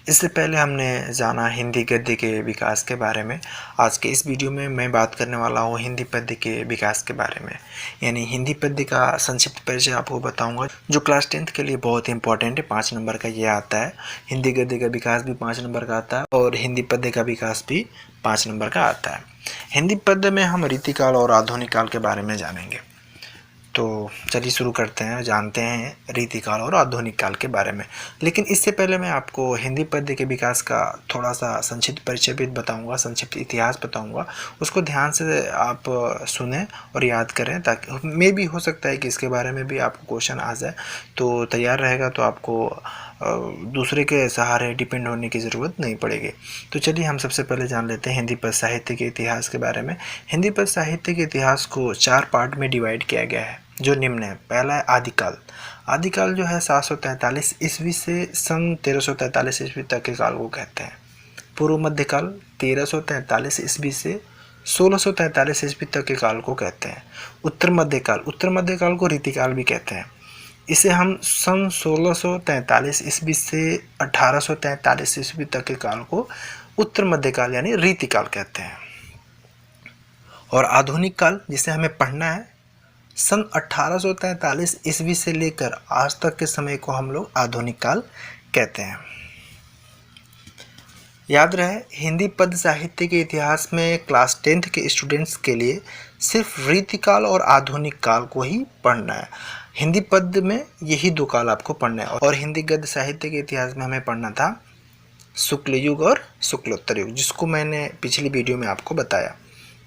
इससे पहले हमने जाना हिंदी गद्य के विकास के बारे में। आज के इस वीडियो में मैं बात करने वाला हूँ हिंदी पद्य के विकास के बारे में, यानी हिंदी पद्य का संक्षिप्त परिचय आपको बताऊंगा, जो क्लास 10th के लिए बहुत इंपॉर्टेंट है। 5 नंबर का ये आता है। हिंदी गद्य का विकास भी 5 नंबर का आता है और हिंदी पद्य का विकास भी 5 नंबर का आता है। हिंदी पद्य में हम रीतिकाल और आधुनिक काल के बारे में जानेंगे। तो चलिए शुरू करते हैं, जानते हैं रीतिकाल और आधुनिक काल के बारे में। लेकिन इससे पहले मैं आपको हिंदी पद्य के विकास का थोड़ा सा संक्षिप्त परिचय भी बताऊंगा, संक्षिप्त इतिहास बताऊंगा। उसको ध्यान से आप सुने और याद करें, ताकि मे भी हो सकता है कि इसके बारे में भी आपको क्वेश्चन आ जाए, तो तैयार रहेगा, तो आपको दूसरे के सहारे डिपेंड होने की ज़रूरत नहीं पड़ेगी। तो चलिए हम सबसे पहले जान लेते हैं हिंदी पद्य साहित्य के इतिहास के बारे में। हिंदी पद्य साहित्य के इतिहास को 4 पार्ट में डिवाइड किया गया है, जो निम्न है। पहला है आदिकाल। आदिकाल जो है 743 ईस्वी से सन 1343 ईस्वी तक के काल को कहते हैं। पूर्व मध्यकाल 1343 ईस्वी से 1643 ईस्वी तक के काल को कहते हैं। उत्तर मध्यकाल को रीतिकाल भी कहते हैं। इसे हम सन 1643 ईस्वी से 1843 ईस्वी तक के काल को उत्तर मध्यकाल यानी रीतिकाल कहते हैं। और आधुनिक काल जिसे हमें पढ़ना है, सन 1843 ईस्वी से लेकर आज तक के समय को हम लोग आधुनिक काल कहते हैं। याद रहे, हिंदी पद्य साहित्य के इतिहास में क्लास 10th के स्टूडेंट्स के लिए सिर्फ रीतिकाल और आधुनिक काल को ही पढ़ना है। हिंदी पद्य में यही 2 काल आपको पढ़ना है। और हिंदी गद्य साहित्य के इतिहास में हमें पढ़ना था शुक्ल युग और शुक्लोत्तर युग, जिसको मैंने पिछली वीडियो में आपको बताया।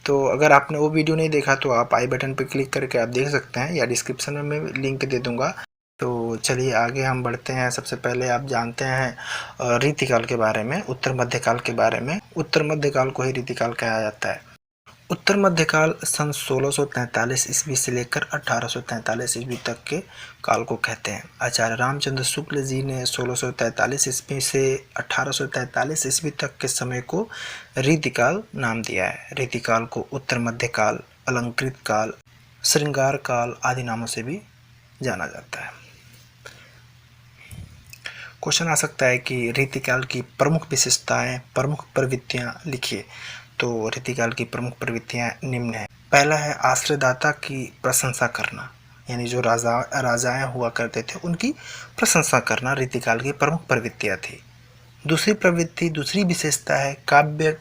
तो अगर आपने वो वीडियो नहीं देखा तो आप आई बटन पर क्लिक करके आप देख सकते हैं, या डिस्क्रिप्शन में मैं लिंक दे दूंगा। तो चलिए आगे हम बढ़ते हैं। सबसे पहले आप जानते हैं रीतिकाल के बारे में, उत्तर मध्यकाल के बारे में। उत्तर मध्यकाल को ही रीतिकाल कहा जाता है। उत्तर मध्यकाल सन 1643 ईस्वी से लेकर 1843 ईस्वी तक के काल को कहते हैं। आचार्य रामचंद्र शुक्ल जी ने 1643 ईस्वी से 1843 ईस्वी तक के समय को रीतिकाल नाम दिया है। रीतिकाल को उत्तर मध्यकाल, अलंकृत काल, श्रृंगार काल आदि नामों से भी जाना जाता है। क्वेश्चन आ सकता है कि रीतिकाल की प्रमुख विशेषताएं, प्रमुख प्रवृत्तियां लिखिए। तो रीतिकाल की प्रमुख प्रवृत्तियां निम्न है। पहला है आश्रयदाता की प्रशंसा करना, यानी जो राजाएं हुआ करते थे उनकी प्रशंसा करना रीतिकाल की प्रमुख प्रवृत्तियां थी। दूसरी विशेषता है काव्य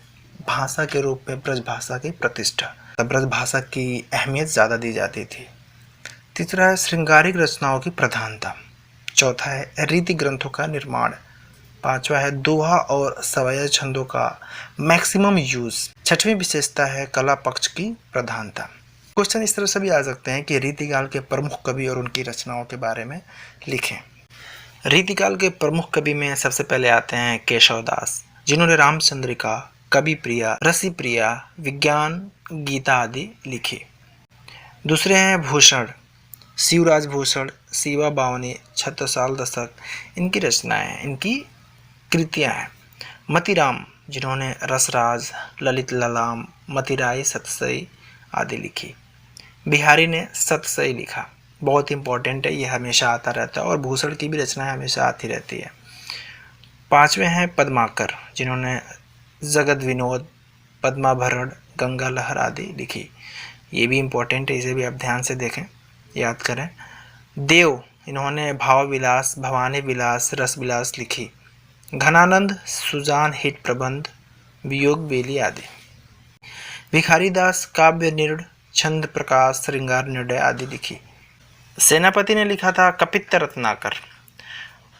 भाषा के रूप में ब्रज भाषा की प्रतिष्ठा। ब्रज भाषा की अहमियत ज़्यादा दी जाती थी। तीसरा है श्रृंगारिक रचनाओं की प्रधानता। चौथा है रीति ग्रंथों का निर्माण। पांचवा है दोहा और सवैया छंदों का मैक्सिमम यूज। छठवीं विशेषता है कला पक्ष की प्रधानता। क्वेश्चन इस तरह से भी आ सकते हैं कि रीतिकाल के प्रमुख कवि और उनकी रचनाओं के बारे में लिखें। रीतिकाल के प्रमुख कवि में सबसे पहले आते हैं केशव दास, जिन्होंने रामचंद्रिका, कवि प्रिया, रसी प्रिया, विज्ञान गीता आदि लिखी। दूसरे हैं भूषण, शिवराज भूषण, शिवा बावनी, छत्रसाल दशक, इनकी रचनाएं हैं, इनकी कृतियां हैं। मतीराम, जिन्होंने रसराज, ललित ललाम, मतीराई, सतसई आदि लिखी। बिहारी ने सतसई लिखा, बहुत इंपॉर्टेंट है, ये हमेशा आता रहता है, और भूषण की भी रचनाएं हमेशा आती रहती है। पांचवें हैं पद्माकर, जिन्होंने जगत विनोद, पद्माभरण, गंगा लहर आदि लिखी। ये भी इंपॉर्टेंट है, इसे भी आप ध्यान से देखें, याद करें। देव, इन्होंने भाव विलास, भवानी विलास, रस विलास लिखी। घनानंद, सुजान हित प्रबंध, वियोग बेली आदि। भिखारी दास काव्य निर्णय, छंद प्रकाश, श्रृंगार निर्णय आदि लिखी। सेनापति ने लिखा था कपित्त रत्नाकर।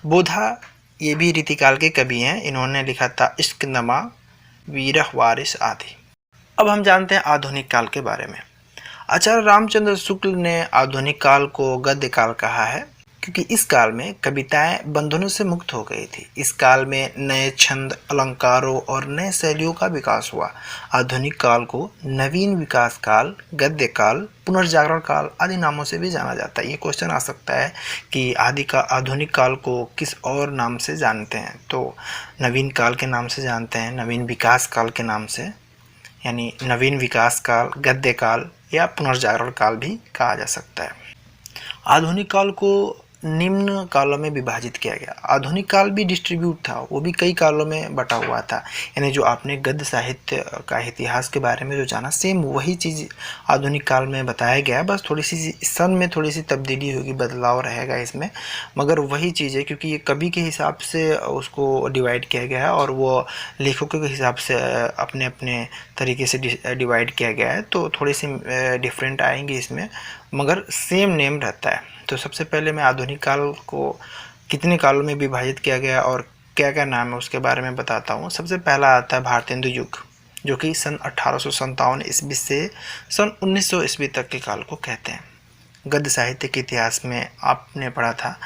बोधा, ये भी रीतिकाल के कवि हैं, इन्होंने लिखा था इश्क नमा, वीरह वारिस आदि। अब हम जानते हैं आधुनिक काल के बारे में। आचार्य रामचंद्र शुक्ल ने आधुनिक काल को गद्य काल कहा है, क्योंकि इस काल में कविताएं बंधनों से मुक्त हो गई थी। इस काल में नए छंद, अलंकारों और नए शैलियों का विकास हुआ। आधुनिक काल को नवीन विकास काल, गद्य काल, पुनर्जागरण काल आदि नामों से भी जाना जाता है। ये क्वेश्चन आ सकता है कि आधुनिक काल को किस और नाम से जानते हैं, तो नवीन काल के नाम से जानते हैं, नवीन विकास काल के नाम से, यानी नवीन विकास काल, गद्य काल या पुनर्जागरण काल भी कहा जा सकता है। आधुनिक काल को निम्न कालों में विभाजित किया गया। आधुनिक काल भी डिस्ट्रीब्यूट था, वो भी कई कालों में बटा हुआ था। यानी जो आपने गद्य साहित्य का इतिहास के बारे में जो जाना, सेम वही चीज़ आधुनिक काल में बताया गया है। बस थोड़ी सी सन में थोड़ी सी तब्दीली होगी, बदलाव रहेगा इसमें, मगर वही चीज़ है, क्योंकि ये कवि के हिसाब से उसको डिवाइड किया गया है और वो लेखकों के हिसाब से अपने अपने तरीके से डिवाइड किया गया है। तो थोड़ी सी डिफरेंट आएंगे इसमें, मगर सेम नेम रहता है। तो सबसे पहले मैं आधुनिक काल को कितने कालों में विभाजित किया गया और क्या क्या नाम है उसके बारे में बताता हूँ। सबसे पहला आता है भारतेंदु युग, जो कि सन 1857 ईस्वी से सन 1900 ईस्वी तक के काल को कहते हैं। गद्य साहित्य के इतिहास में आपने पढ़ा था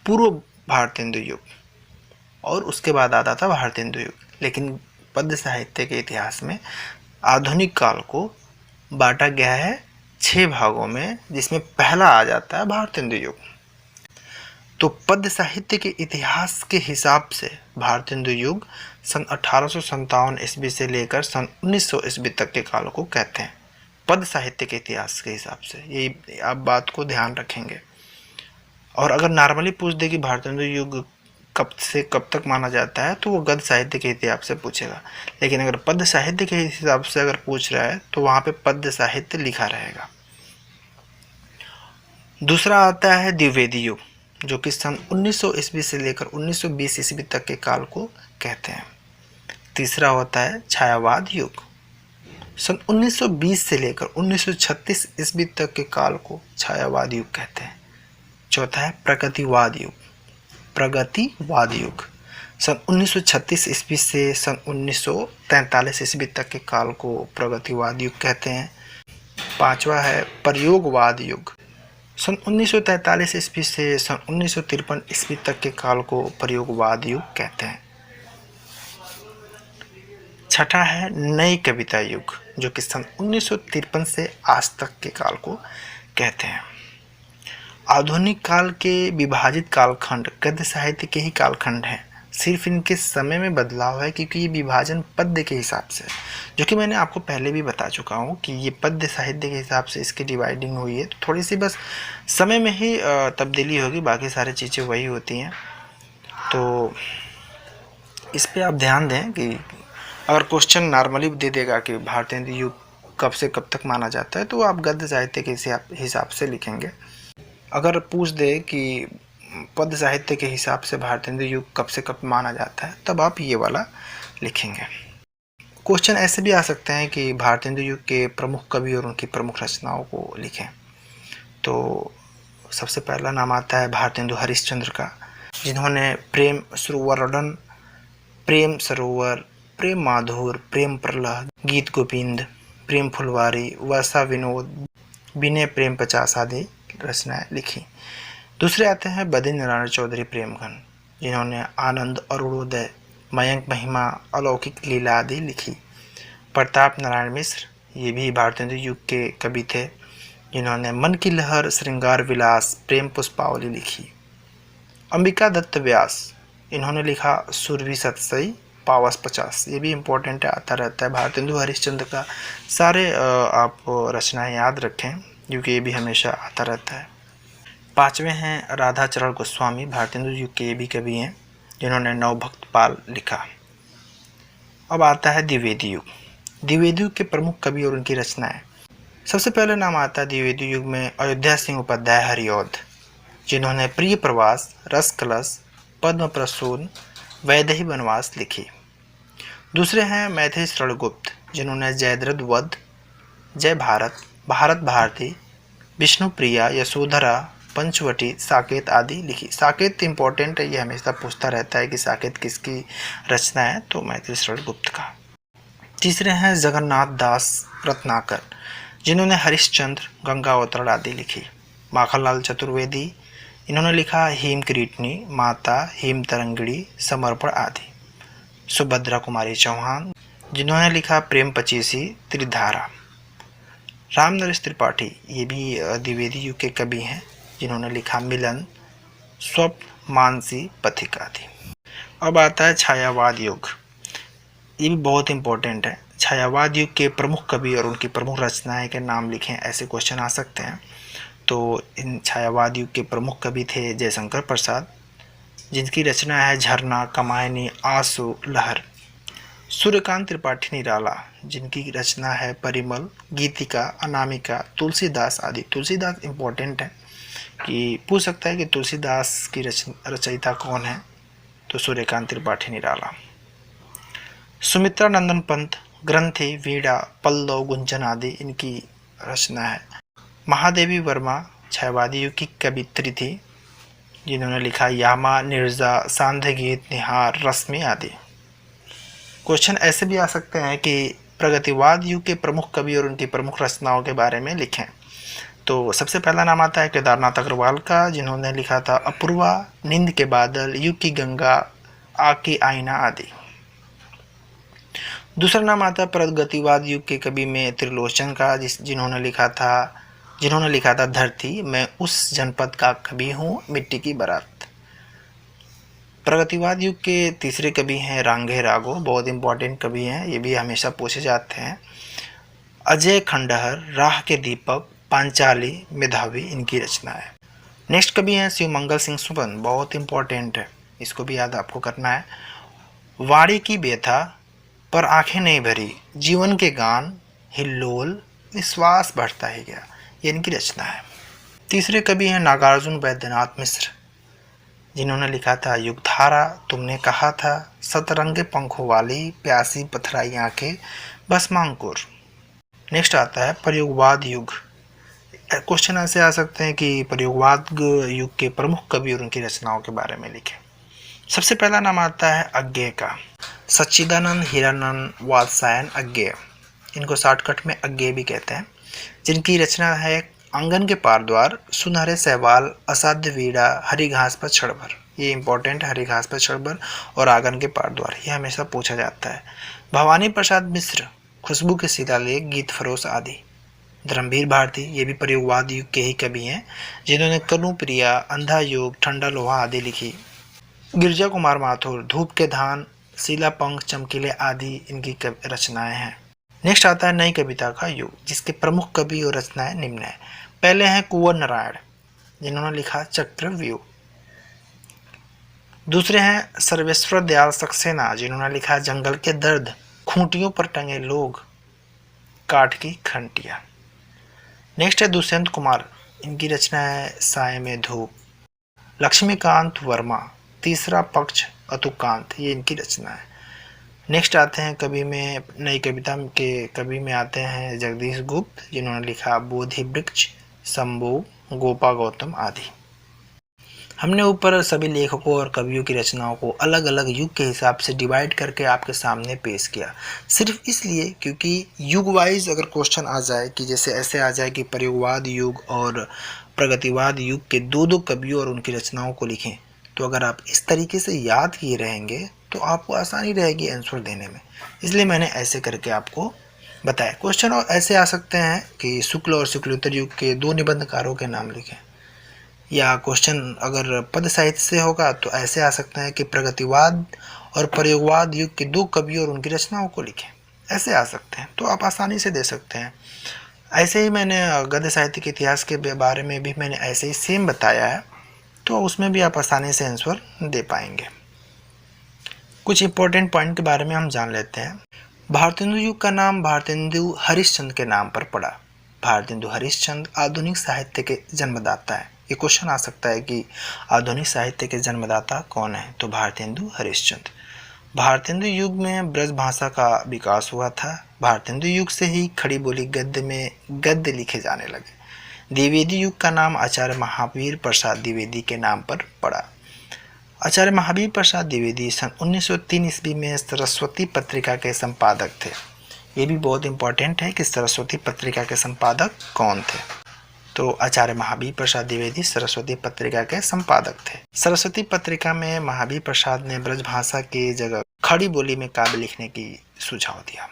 पूर्व भारतेंदु युग और उसके बाद आता था भारतेंदु युग, लेकिन पद्य साहित्य के इतिहास में आधुनिक काल को बांटा गया है 6 भागों में, जिसमें पहला आ जाता है भारतेंदु युग। तो पद्य साहित्य के इतिहास के हिसाब से भारतेंदु युग सन 1857 ईस्वी से लेकर सन 1900 ईस्वी तक के काल को कहते हैं, पद्य साहित्य के इतिहास के हिसाब से। यही आप बात को ध्यान रखेंगे। और अगर नॉर्मली पूछ दे कि भारतेंदु युग कब से कब तक माना जाता है, तो वो गद्य साहित्य के हिसाब से पूछेगा। लेकिन अगर पद्य साहित्य के हिसाब से अगर पूछ रहा है तो वहाँ पे पद्य साहित्य लिखा रहेगा। दूसरा आता है द्विवेदी युग, जो कि सन 1900 ईस्वी से लेकर 1920 ईस्वी तक के काल को कहते हैं। तीसरा होता है छायावाद युग, सन 1920 से लेकर 1936 ईस्वी तक के काल को छायावाद युग कहते हैं। चौथा है प्रगतिवाद युग, प्रगतिवाद युग, सन 1936 ईस्वी से सन 1943 ईस्वी तक के काल को प्रगतिवाद युग कहते हैं। पांचवा है प्रयोगवाद युग, सन 1943 ईस्वी से सन 1953 ईस्वी तक के काल को प्रयोगवाद युग कहते हैं। छठा है नई कविता युग, जो कि सन 1953 से आज तक के काल को कहते हैं। आधुनिक काल के विभाजित कालखंड गद्य साहित्य के ही कालखंड हैं, सिर्फ इनके समय में बदलाव है, क्योंकि ये विभाजन पद्य के हिसाब से, जो कि मैंने आपको पहले भी बता चुका हूँ कि ये पद्य साहित्य के हिसाब से इसकी डिवाइडिंग हुई है। तो थोड़ी सी बस समय में ही तब्दीली होगी, बाकी सारी चीज़ें वही होती हैं। तो इस पे आप ध्यान दें कि अगर क्वेश्चन नॉर्मली दे देगा कि भारतेंदु युग कब से कब तक माना जाता है, तो आप गद्य साहित्य के हिसाब से लिखेंगे। अगर पूछ दे कि पद्य साहित्य के हिसाब से भारतेंदु युग कब से कब माना जाता है, तब आप ये वाला लिखेंगे। क्वेश्चन ऐसे भी आ सकते हैं कि भारतेंदु युग के प्रमुख कवि और उनकी प्रमुख रचनाओं को लिखें। तो सबसे पहला नाम आता है भारतेंदु हरिश्चंद्र का, जिन्होंने प्रेम सरोवरन, प्रेम सरोवर, प्रेम माधुर, प्रेम प्रहलाद, गीत गोविंद, प्रेम फुलवारी, वर्षा विनोद, विनय प्रेम 50 आदि रचनाएं लिखी। दूसरे आते हैं बद्री नारायण चौधरी प्रेमघन, जिन्होंने आनंद, अरुणोदय, मयंक महिमा, अलौकिक लीला आदि लिखी। प्रताप नारायण मिश्र, ये भी भारतेंदु युग के कवि थे, जिन्होंने मन की लहर, श्रृंगार विलास, प्रेम पुष्पावली लिखी। अंबिका दत्त व्यास, इन्होंने लिखा सुरभि सतसई, पावस 50, ये भी इम्पोर्टेंट आता रहता है। भारतेंदु हरिश्चंद्र का सारे आप रचनाएं याद रखें, क्योंकि ये भी हमेशा आता रहता है। पांचवें हैं राधा चरण गोस्वामी, भारतेंदु युग के ये भी कवि हैं, जिन्होंने नवभक्त पाल लिखा। अब आता है द्विवेदी युग। द्विवेदी युग के प्रमुख कवि और उनकी रचनाएं। सबसे पहले नाम आता है द्विवेदी युग में अयोध्या सिंह उपाध्याय हरिऔध, जिन्होंने प्रिय प्रवास, रस कलश, पद्म प्रसून, वैदेही वनवास लिखी। दूसरे हैं मैथिली शरण गुप्त, जिन्होंने जयद्रथ वध, जय भारत, भारत भारती, विष्णु प्रिया, यशोधरा, पंचवटी, साकेत आदि लिखी। साकेत इंपॉर्टेंट है, ये हमेशा पूछता रहता है कि साकेत किसकी रचना है, तो मैथिली शरण गुप्त का। तीसरे हैं जगन्नाथ दास रत्नाकर, जिन्होंने हरिश्चंद्र, गंगा अवतरण आदि लिखी। माखनलाल चतुर्वेदी, इन्होंने लिखा हेम किरीटनी, माता, हेम तरंगिणी, समर्पण आदि। सुभद्रा कुमारी चौहान, जिन्होंने लिखा प्रेम पचीसी, त्रिधारा। राम नरेश त्रिपाठी, ये भी द्विवेदी युग के कवि हैं, जिन्होंने लिखा मिलन, स्वप्न, मानसी, पथिक आदि। अब आता है छायावाद युग, ये भी बहुत इंपॉर्टेंट है। छायावाद युग के प्रमुख कवि और उनकी प्रमुख रचनाएं के नाम लिखें, ऐसे क्वेश्चन आ सकते हैं। तो तो इन छायावाद युग के प्रमुख कवि थे जयशंकर प्रसाद, जिनकी रचना है झरना, कमायनी, आंसू, लहर। सूर्यकांत त्रिपाठी निराला, जिनकी रचना है परिमल, गीतिका, अनामिका, तुलसीदास आदि। तुलसीदास इम्पोर्टेंट है कि पूछ सकता है कि तुलसीदास की रचयिता कौन है, तो सूर्यकांत त्रिपाठी निराला। सुमित्रा नंदन पंत, ग्रंथि, वीणा, पल्लव, गुंजन आदि इनकी रचना है। महादेवी वर्मा छायावादी युग की कवित्री थी, जिन्होंने लिखा यामा, निर्जा, सांध्य गीत, निहार, रश्मि आदि। क्वेश्चन ऐसे भी आ सकते हैं कि प्रगतिवाद युग के प्रमुख कवि और उनकी प्रमुख रचनाओं के बारे में लिखें। तो सबसे पहला नाम आता है केदारनाथ अग्रवाल का, जिन्होंने लिखा था अपूर्वा, नींद के बादल, युग की गंगा, आग की आईना आदि। दूसरा नाम आता है प्रगतिवाद युग के कवि में त्रिलोचन का, जिन्होंने लिखा था धरती, मैं उस जनपद का कवि हूँ, मिट्टी की बारात। प्रगतिवाद युग के तीसरे कवि हैं रांगे राघो, बहुत इंपॉर्टेंट कवि हैं, ये भी हमेशा पूछे जाते हैं। अजय खंडहर, राह के दीपक, पांचाली, मेधावी इनकी रचना है। नेक्स्ट कवि हैं शिवमंगल सिंह सुमन, बहुत इंपॉर्टेंट है, इसको भी याद आपको करना है। वाणी की व्यथा पर आंखें नहीं भरी, जीवन के गान, हिल्लोल, विश्वास बढ़ता ही गया, ये इनकी रचना है। तीसरे कवि हैं नागार्जुन वैद्यनाथ मिश्र, जिन्होंने लिखा था युगधारा, तुमने कहा था, सतरंगे पंखों वाली, प्यासी पथराई आंखें, भस्मांकुर। नेक्स्ट आता है प्रयोगवाद युग। क्वेश्चन ऐसे आ सकते हैं कि प्रयोगवाद युग के प्रमुख कवि और उनकी रचनाओं के बारे में लिखें। सबसे पहला नाम आता है अज्ञेय का, सच्चिदानंद हीरानंद वात्स्यायन अज्ञेय, इनको शॉर्टकट में अज्ञेय भी कहते हैं, जिनकी रचना है आंगन के पार द्वार, सुनहरे सहवाल, असाध्य वीड़ा, हरी घास पर क्षणभर। ये इंपॉर्टेंट, हरी घास पर क्षणभर और आंगन के पार द्वार, ये हमेशा पूछा जाता है। भवानी प्रसाद मिश्र, खुशबू के शिलालेख, गीत फरोश आदि। धर्मवीर भारती, ये भी प्रयोगवाद युग के ही कवि हैं, जिन्होंने कनुप्रिया, अंधा युग, ठंडा लोहा आदि लिखी। गिरजा कुमार माथुर, धूप के धान, सीला पंख, चमकीले आदि इनकी रचनाएं हैं। नेक्स्ट आता है नई कविता का युग, जिसके प्रमुख कवि और रचनाएं निम्न है। पहले हैं कुंवर नारायण, जिन्होंने लिखा चक्रव्यूह। दूसरे हैं सर्वेश्वर दयाल सक्सेना, जिन्होंने लिखा जंगल के दर्द, खूंटियों पर टंगे लोग, काठ की खंटिया। नेक्स्ट है दुष्यंत कुमार, इनकी रचना है साय में धूप। लक्ष्मीकांत वर्मा, तीसरा पक्ष, अतुकांत, ये इनकी रचना है। नेक्स्ट आते हैं कवि में, नई कविता के कवि में आते हैं जगदीश गुप्त, जिन्होंने लिखा बोधि वृक्ष, शंभु, गोपा गौतम आदि। हमने ऊपर सभी लेखकों और कवियों की रचनाओं को अलग अलग युग के हिसाब से डिवाइड करके आपके सामने पेश किया, सिर्फ इसलिए क्योंकि युग वाइज अगर क्वेश्चन आ जाए कि जैसे ऐसे आ जाए कि प्रयोगवाद युग और प्रगतिवाद युग के दो दो कवियों और उनकी रचनाओं को लिखें, तो अगर आप इस तरीके से याद किए रहेंगे तो आपको आसानी रहेगी आंसर देने में, इसलिए मैंने ऐसे करके आपको बताया। क्वेश्चन और ऐसे आ सकते हैं कि शुक्ल और शुक्लोत्तर युग के दो निबंधकारों के नाम लिखें, या क्वेश्चन अगर पद साहित्य से होगा तो ऐसे आ सकते हैं कि प्रगतिवाद और प्रयोगवाद युग के दो कवियों और उनकी रचनाओं को लिखें, ऐसे आ सकते हैं, तो आप आसानी से दे सकते हैं। ऐसे ही मैंने गद्य साहित्य के इतिहास के बारे में भी मैंने ऐसे ही सेम बताया है, तो उसमें भी आप आसानी से आंसर दे पाएंगे। कुछ इंपॉर्टेंट पॉइंट के बारे में हम जान लेते हैं। भारतेंदु युग का नाम भारतेंदु हरिश्चंद्र के नाम पर पड़ा। भारतेंदु हरिश्चंद्र आधुनिक साहित्य के जन्मदाता है। ये क्वेश्चन आ सकता है कि आधुनिक साहित्य के जन्मदाता कौन है, तो भारतेंदु हरिश्चंद्र। भारतेंदु युग में ब्रज भाषा का विकास हुआ था। भारतेंदु युग से ही खड़ी बोली गद्य में गद्य लिखे जाने लगे। द्विवेदी युग का नाम आचार्य महावीर प्रसाद द्विवेदी के नाम पर पड़ा। आचार्य महावीर प्रसाद द्विवेदी सन 1903 ईस्वी में सरस्वती पत्रिका के संपादक थे। ये भी बहुत इंपॉर्टेंट है कि सरस्वती पत्रिका के संपादक कौन थे, तो आचार्य महावीर प्रसाद द्विवेदी सरस्वती पत्रिका के संपादक थे। सरस्वती पत्रिका में महावीर प्रसाद ने ब्रज भाषा की जगह खड़ी बोली में काव्य लिखने की सुझाव दिया।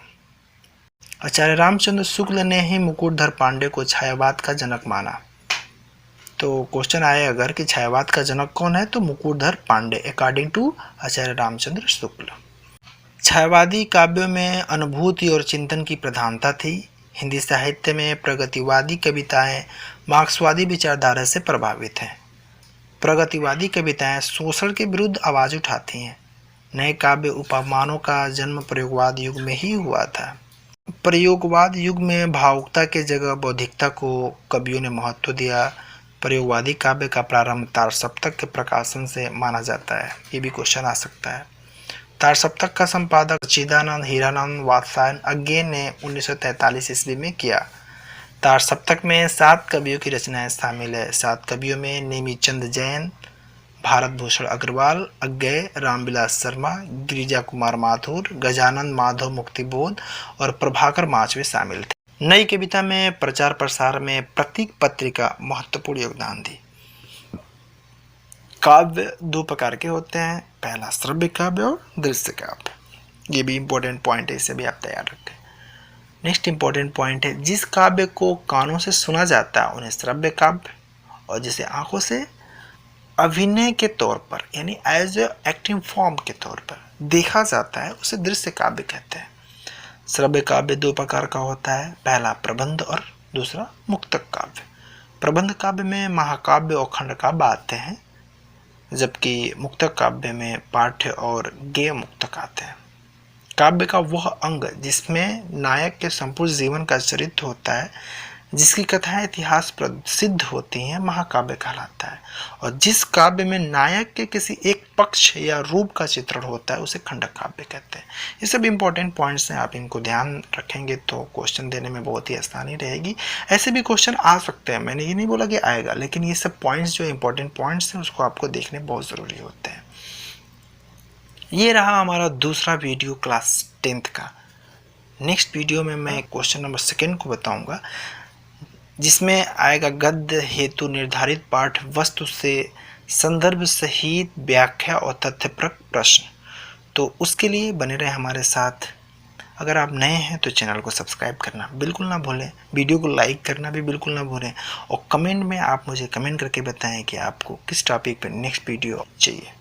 आचार्य रामचंद्र शुक्ल ने ही मुकुटधर पांडे को छायावाद का जनक माना। तो क्वेश्चन आए अगर कि छायावाद का जनक कौन है, तो मुकुटधर पांडे अकॉर्डिंग टू आचार्य रामचंद्र शुक्ल। छायावादी काव्यों में अनुभूति और चिंतन की प्रधानता थी। हिंदी साहित्य में प्रगतिवादी कविताएं मार्क्सवादी विचारधारा से प्रभावित हैं। प्रगतिवादी कविताएं शोषण के विरुद्ध आवाज उठाती हैं। नए काव्य उपमानों का जन्म प्रयोगवाद युग में ही हुआ था। प्रयोगवाद युग में भावुकता के जगह बौद्धिकता को कवियों ने महत्व दिया। प्रयोगवादी काव्य का प्रारंभ तारसप्तक के प्रकाशन से माना जाता है। ये भी क्वेश्चन आ सकता है। तारसप्तक का संपादक सच्चिदानंद हीरानंद वात्स्यायन अज्ञे ने 1943 ईस्वी में किया। तारसप्तक में 7 कवियों की रचनाएं शामिल है। 7 कवियों में नेमीचंद जैन, भारत भूषण अग्रवाल, अज्ञेय, रामविलास शर्मा, गिरिजा कुमार माथुर, गजानन माधव मुक्तिबोध और प्रभाकर माचवे शामिल थे। नई कविता में प्रचार प्रसार में प्रतीक पत्रिका महत्वपूर्ण योगदान दी। काव्य 2 प्रकार के होते हैं, पहला श्रव्य काव्य और दृश्य काव्य। ये भी इंपॉर्टेंट पॉइंट है, इसे भी आप तैयार रखें। नेक्स्ट इंपॉर्टेंट पॉइंट है, जिस काव्य को कानों से सुना जाता है उन्हें श्रव्य काव्य, और जिसे आंखों से अभिनय के तौर पर यानी एज ए एक्टिंग फॉर्म के तौर पर देखा जाता है उसे दृश्य काव्य कहते हैं। श्रव्य काव्य 2 प्रकार का होता है, पहला प्रबंध और दूसरा मुक्तक काव्य। प्रबंध काव्य में महाकाव्य और खंड काव्य आते हैं, जबकि मुक्तक काव्य में पाठ्य और गेय मुक्तक आते हैं। काव्य का वह अंग जिसमें नायक के संपूर्ण जीवन का चरित्र होता है, जिसकी कथाएं इतिहास प्रसिद्ध होती हैं, महाकाव्य कहलाता है। और जिस काव्य में नायक के किसी एक पक्ष या रूप का चित्रण होता है उसे खंड काव्य कहते हैं। ये सब इंपॉर्टेंट पॉइंट्स हैं, आप इनको ध्यान रखेंगे तो क्वेश्चन देने में बहुत ही आसानी रहेगी। ऐसे भी क्वेश्चन आ सकते हैं, मैंने ये नहीं बोला कि आएगा, लेकिन ये सब पॉइंट्स जो इंपॉर्टेंट पॉइंट्स हैं उसको आपको देखने बहुत ज़रूरी होते हैं। ये रहा हमारा दूसरा वीडियो क्लास 10th का। नेक्स्ट वीडियो में मैं क्वेश्चन नंबर 2 को बताऊंगा, जिसमें आएगा गद्य हेतु निर्धारित पाठ वस्तु से संदर्भ सहित व्याख्या और तथ्यपरक प्रश्न। तो उसके लिए बने रहे हमारे साथ। अगर आप नए हैं तो चैनल को सब्सक्राइब करना बिल्कुल ना भूलें, वीडियो को लाइक करना भी बिल्कुल ना भूलें, और कमेंट में आप मुझे कमेंट करके बताएं कि आपको किस टॉपिक पर नेक्स्ट वीडियो चाहिए।